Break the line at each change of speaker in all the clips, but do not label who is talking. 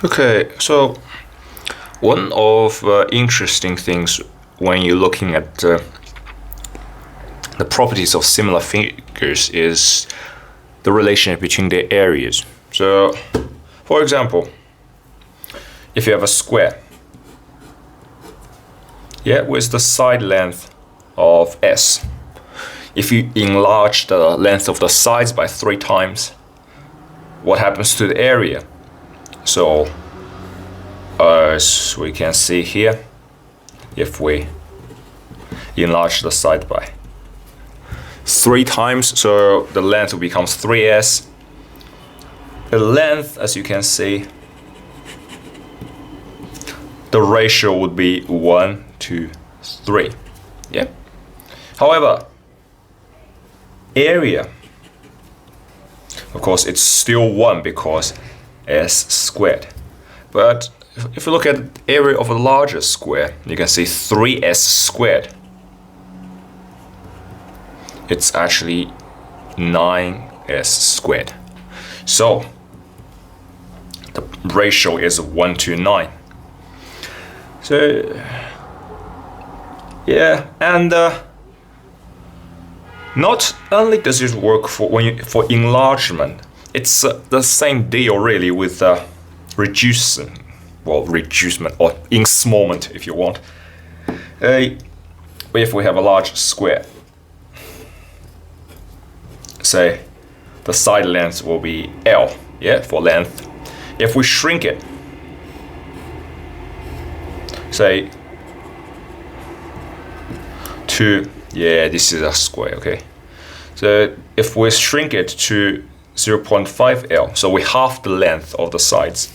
Okay, so one of interesting things when you're looking at the properties of similar figures is the relationship between their areas. So, for example, if you have a square, yeah, with the side length of s, if you enlarge the length of the sides by 3 times, what happens to the area? So, as we can see here, if we enlarge the side by 3 times, so the length becomes 3s. The length, as you can see, the ratio would be 1 to 3. Yeah. However, area, of course, it's still 1 because s squared. But if you look at the area of a larger square, you can see 3s squared. It's actually 9s squared. So the ratio is 1 to 9. So yeah, and not only does it work for enlargement, it's the same deal really with reducement or enlargement if you want. If we have a large square, say the side length will be L, yeah, for length. If we shrink it, say to, yeah, this is a square, okay. So if we shrink it to 0.5 L, so we half the length of the sides.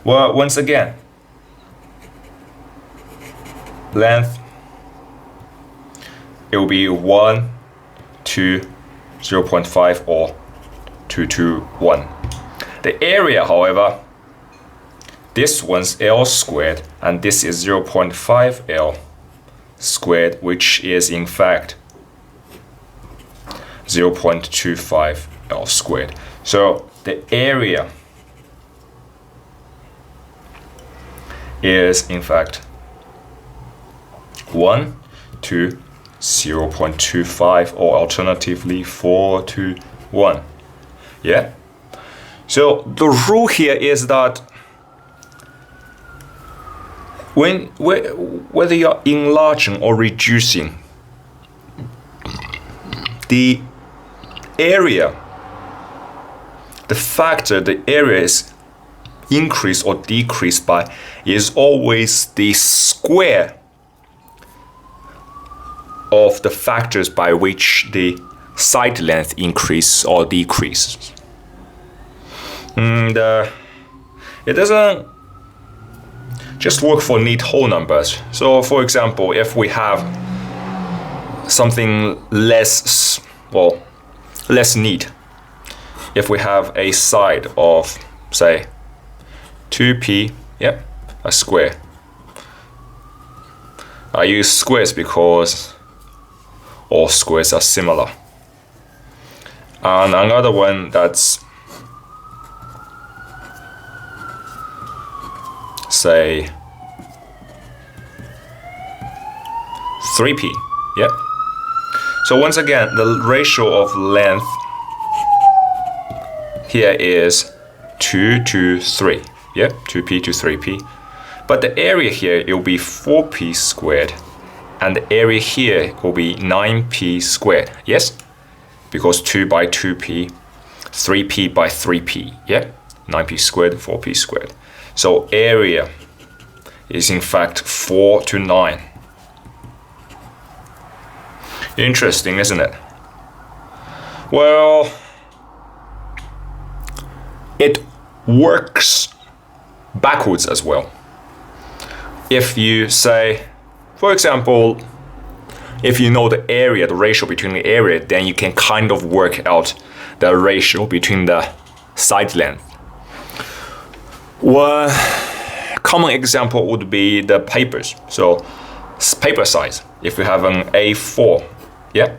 Well, once again, length, it will be 1 to 0.5 or 2 to 1. The area, however, this one's L squared and this is 0.5 L squared, which is in fact 0.25 L squared. So the area is in fact 1 to 0.25 or alternatively 4 to 1. Yeah? So the rule here is that whether you're enlarging or reducing, the area, the factor the area is increased or decreased by is always the square of the factors by which the side length increases or decreases. And it doesn't just work for neat whole numbers. So for example, if we have something less neat, if we have a side of say 2p, yeah, a square. I use squares because all squares are similar. And another one that's say 3p, yeah. So once again, the ratio of length here is 2 to 3, yeah, 2p to 3p. But the area here, it will be 4p squared, and the area here will be 9p squared, yes? Because 2 by 2p, 3p by 3p, yeah? 9p squared, 4p squared. So area is in fact 4 to 9. Interesting, isn't it? Well, it works backwards as well. If you say, for example, if you know the area, the ratio between the area, then you can kind of work out the ratio between the side length. One common example would be the papers. So paper size, if you have an A4, yeah,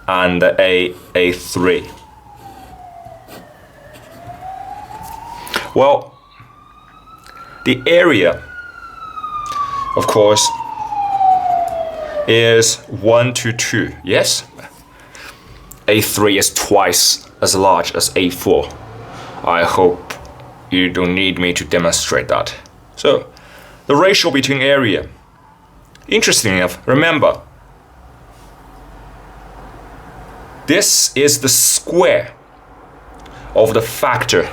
and A3. Well, the area, of course, is 1 to 2, yes? A3 is twice as large as A4. I hope you don't need me to demonstrate that. So, the ratio between area. Interesting enough, remember, this is the square of the factor.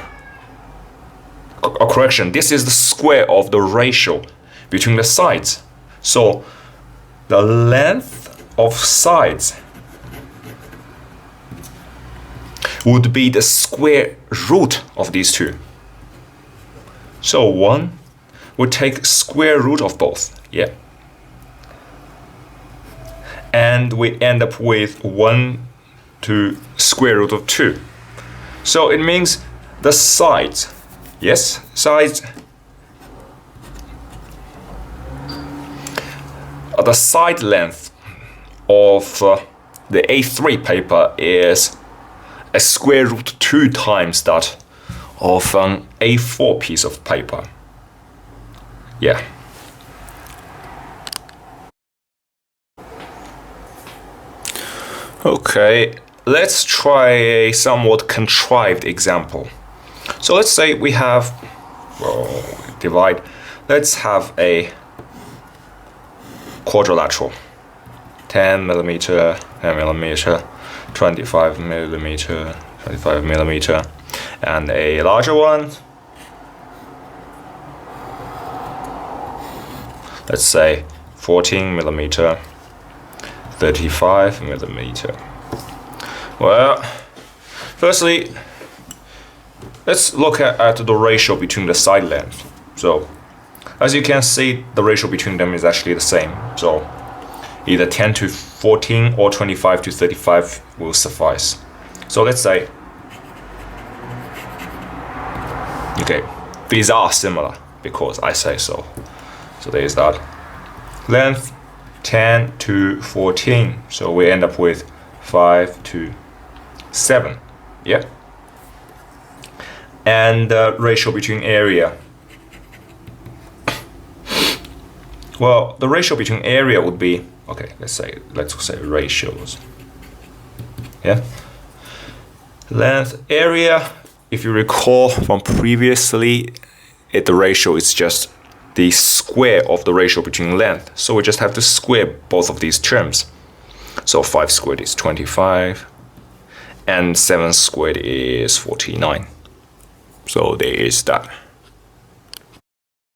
Correction, this is the square of the ratio between the sides. So the length of sides would be the square root of these two. So 1 would take square root of both. Yeah. And we end up with 1 to square root of 2. So it means the sides, yes, sides, the side length of the A3 paper is a square root 2 times that of an A4 piece of paper. Yeah. Okay, let's try a somewhat contrived example. So let's say we have, well, divide, let's have a quadrilateral, 10 millimeter, 10 millimeter, 25 millimeter, 25 millimeter, and a larger one, let's say 14 millimeter, 35 millimeter. Well, firstly, let's look at the ratio between the side length. So, as you can see, the ratio between them is actually the same. So, either 10 to 14 or 25 to 35 will suffice. So let's say, okay, these are similar because I say so. So there is that. Length 10 to 14. So we end up with 5 to 7. Yeah. And the ratio between area. Well, the ratio between area would be, okay, let's say ratios. Yeah. Length, area, if you recall from previously, the ratio is just the square of the ratio between length. So we just have to square both of these terms. So 5 squared is 25 and 7 squared is 49. So there is that.